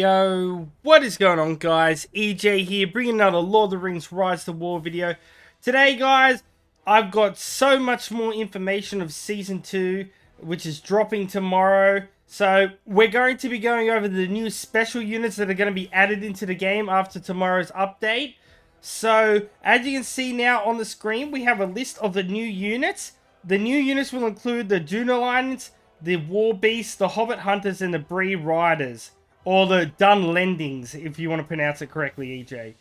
Yo, what is going on, guys? EJ here, bringing another Lord of the Rings Rise to War video. Today, guys, I've got so much more information of Season 2, which is dropping tomorrow. So, we're going to be going over the new special units that are going to be added into the game after tomorrow's update. So, as you can see now on the screen, we have a list of the new units. The new units will include the Dunlins, the Warbeast, the Hobbit Hunters, and the Brey Riders. Or the Dunlendings, if you want to pronounce it correctly, EJ.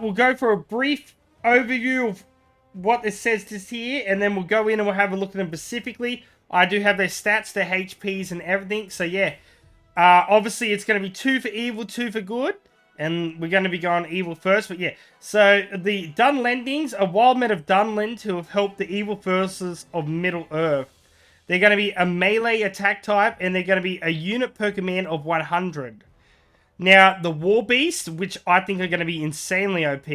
We'll go for a brief overview of what it says this here, and then we'll go in and we'll have a look at them specifically. I do have their stats, their HPs, and everything. So, yeah. Obviously, it's going to be 2 for evil, 2 for good. And we're going to be going evil first, but yeah. So, the Dunlendings are wild men of Dunlin who have helped the evil forces of Middle-earth. They're going to be a melee attack type, and they're going to be a unit per command of 100. Now, the Warbeast, which I think are going to be insanely OP,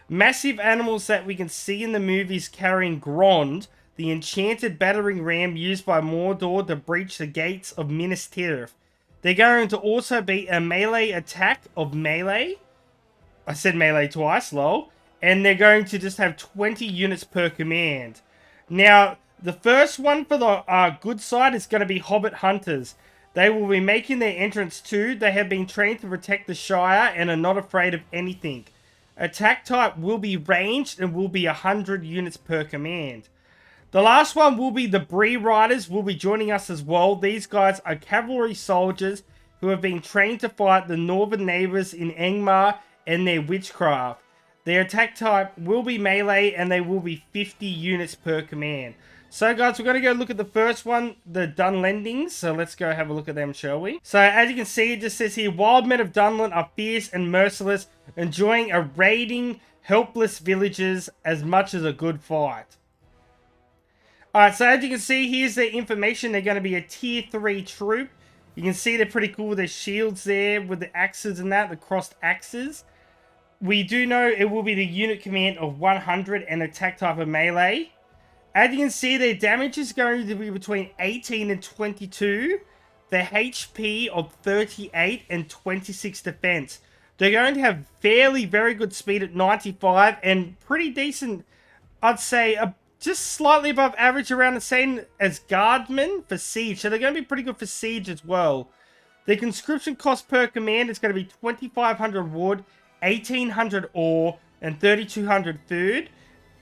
massive animals that we can see in the movies carrying Grond, the enchanted battering ram used by Mordor to breach the gates of Minas Tirith. They're going to also be a melee attack of melee. I said melee twice, lol. And they're going to just have 20 units per command. Now, the first one for the good side is going to be Hobbit Hunters. They will be making their entrance too. They have been trained to protect the Shire and are not afraid of anything. Attack type will be ranged and will be 100 units per command. The last one will be the Brey Riders will be joining us as well. These guys are cavalry soldiers who have been trained to fight the northern neighbours in Angmar and their witchcraft. Their attack type will be melee and they will be 50 units per command. So guys, we're going to go look at the first one, the Dunlendings. So let's go have a look at them, shall we? So as you can see, it just says here, wild men of Dunlin are fierce and merciless, enjoying a raiding helpless villagers as much as a good fight. Alright, so as you can see, here's their information. They're going to be a tier 3 troop. You can see they're pretty cool with their shields there, with the axes and that, the crossed axes. We do know it will be the unit command of 100 and attack type of melee. As you can see, their damage is going to be between 18 and 22. Their HP of 38 and 26 defense. They're going to have very good speed at 95 and pretty decent, I'd say, just slightly above average, around the same as Guardsmen for Siege. So they're going to be pretty good for Siege as well. Their conscription cost per command is going to be 2,500 wood, 1,800 ore, and 3,200 food.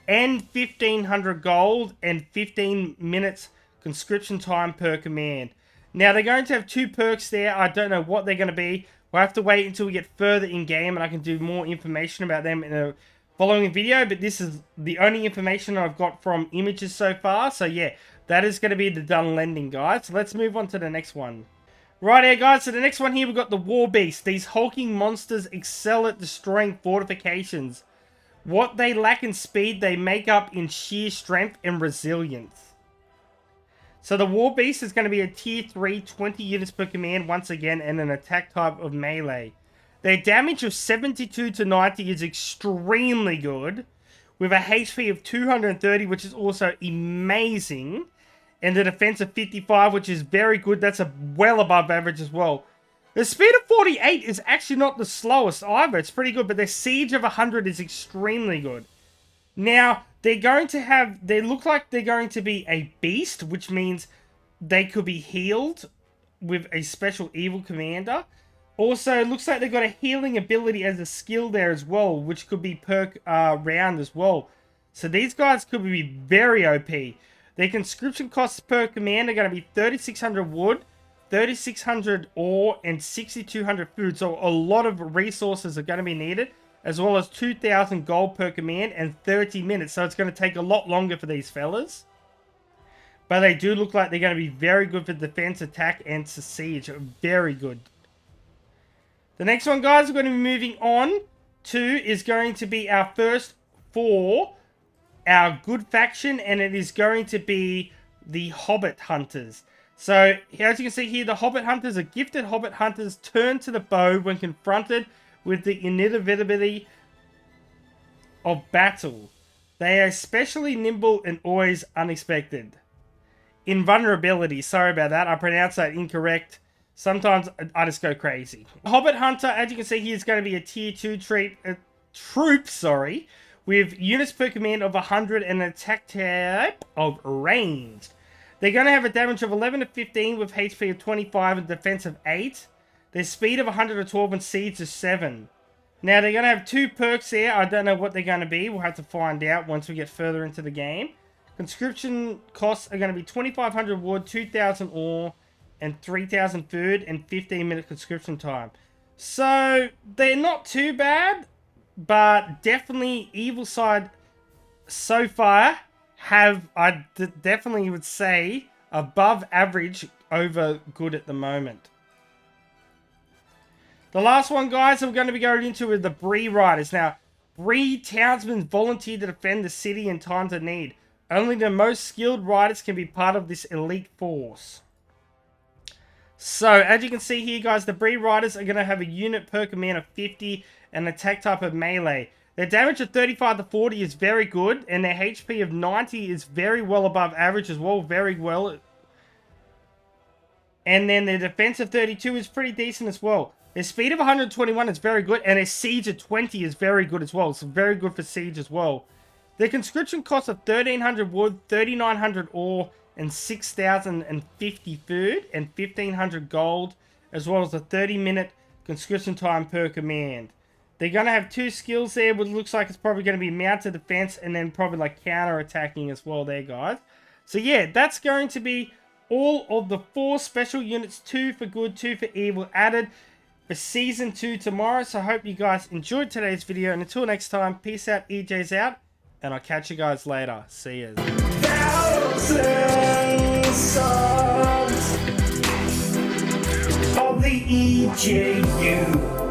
And 1,500 gold and 15 minutes conscription time per command. Now, they're going to have 2 perks there. I don't know what they're going to be. We'll have to wait until we get further in game and I can do more information about them in a following video. But this is the only information I've got from images so far. So, yeah, that is going to be the Dunlending, guys. So, let's move on to the next one. Right here, guys. So, the next one here, we've got the Warbeast. These hulking monsters excel at destroying fortifications. What they lack in speed, they make up in sheer strength and resilience. So the Warbeast is going to be a tier 3, 20 units per command once again, and an attack type of melee. Their damage of 72 to 90 is extremely good, with a HP of 230, which is also amazing, and a defense of 55, which is very good. That's well above average as well. The speed of 48 is actually not the slowest either. It's pretty good, but their siege of 100 is extremely good. Now, they look like they're going to be a beast, which means they could be healed with a special evil commander. Also, it looks like they've got a healing ability as a skill there as well, which could be perk round as well. So these guys could be very OP. Their conscription costs per command are going to be 3,600 wood, 3,600 ore, and 6,200 food. So a lot of resources are going to be needed, as well as 2,000 gold per command and 30 minutes. So it's going to take a lot longer for these fellas. But they do look like they're going to be very good for defense, attack, and siege. Very good. The next one, guys, we're going to be moving on to is going to be our first for our good faction, and it is going to be the Hobbit Hunters. So, as you can see here, the Hobbit Hunters are gifted Hobbit Hunters turn to the bow when confronted with the inevitability of battle. They are especially nimble and always unexpected. Invulnerability, sorry about that, I pronounced that incorrect. Sometimes I just go crazy. Hobbit Hunter, as you can see, he is going to be a tier 2 troop, with units per command of 100 and an attack type of range. They're going to have a damage of 11 to 15 with HP of 25 and defense of 8. Their speed of 112 and siege of 7. Now, they're going to have 2 perks here. I don't know what they're going to be. We'll have to find out once we get further into the game. Conscription costs are going to be 2,500 wood, 2,000 ore, and 3,000 food, and 15-minute conscription time. So, they're not too bad, but definitely evil side so far I definitely would say above average over good at the moment. The last one, guys, I'm going to be going into is the Brey Riders. Now, Brey townsmen volunteer to defend the city in times of need. Only the most skilled riders can be part of this elite force. So, as you can see here, guys, the Brey Riders are going to have a unit per command of 50 and attack type of melee. Their damage of 35 to 40 is very good, and their HP of 90 is very well above average as well, very well. And then their defense of 32 is pretty decent as well. Their speed of 121 is very good, and their siege of 20 is very good as well. It's very good for siege as well. Their conscription cost of 1,300 wood, 3,900 ore, and 6,050 food, and 1,500 gold, as well as a 30-minute conscription time per command. They're going to have 2 skills there, which looks like it's probably going to be mounted defense and then probably like counter-attacking as well there, guys. So yeah, that's going to be all of the 4 special units, 2 for good, 2 for evil, added for Season 2 tomorrow. So I hope you guys enjoyed today's video. And until next time, peace out, EJ's out. And I'll catch you guys later. See ya. Of the EJU.